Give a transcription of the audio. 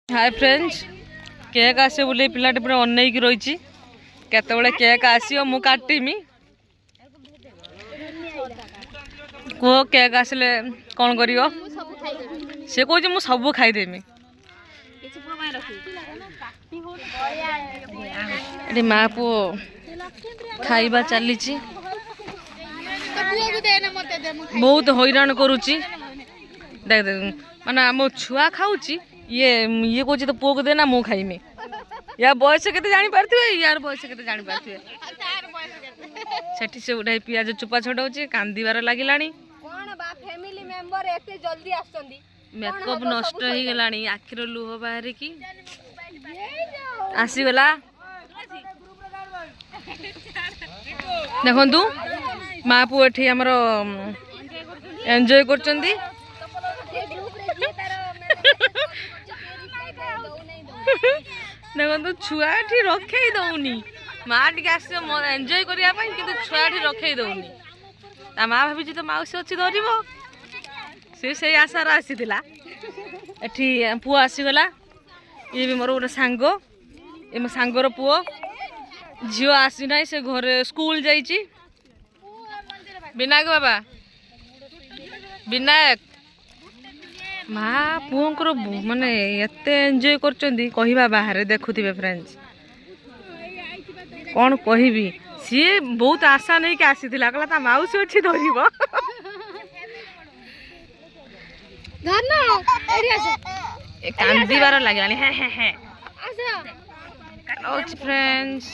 Hi friends cake आसे बोले पिलाटे पूरा अनैक रही केतबले केक आसो मु काटमी कह केक आसले कौन कर से कह मु सब खाईदेमी ये माँ पु खाइबा चली बहुत हैरान करुच्ची देख देख माने मो छुआ खाऊची ये कौच तो पुओ को देना मु खाइमी या बयस के जानी पारे यार बयस के जानी पारे से उठाई पियाज चुपा छड़ाऊँ कांदार लगिला मेकअप नष्ट हो गला आखिर लुह बाहर की आसीगला देखु माँ पु एठी हमर एंजॉय करचंदी देखो छुआ रखे दौनी माँ टी आस एंजॉय करने कि छुआ रखे दौनी ता माँ भाभी तो मौसी अच्छी धर से आशार आसीला एठी पुआ आसीगला ये भी मोर गोटे सांग ये मो सांगर पुओ झील आसी ना से घरे स्कूल जाइए विनायक बाबा विनायक माँ पुओंकर माने एते एंजॉय करचंदी कहिबा बाहर देखुथिबे फ्रेंड्स कौन कहबी सी बहुत आशा नहीं कि आसीथिला कहला ता माउसी अछि धरिबो धरना एरिया से कांदीबार लागलानी हे हे हे आसा फ्रेंड्स।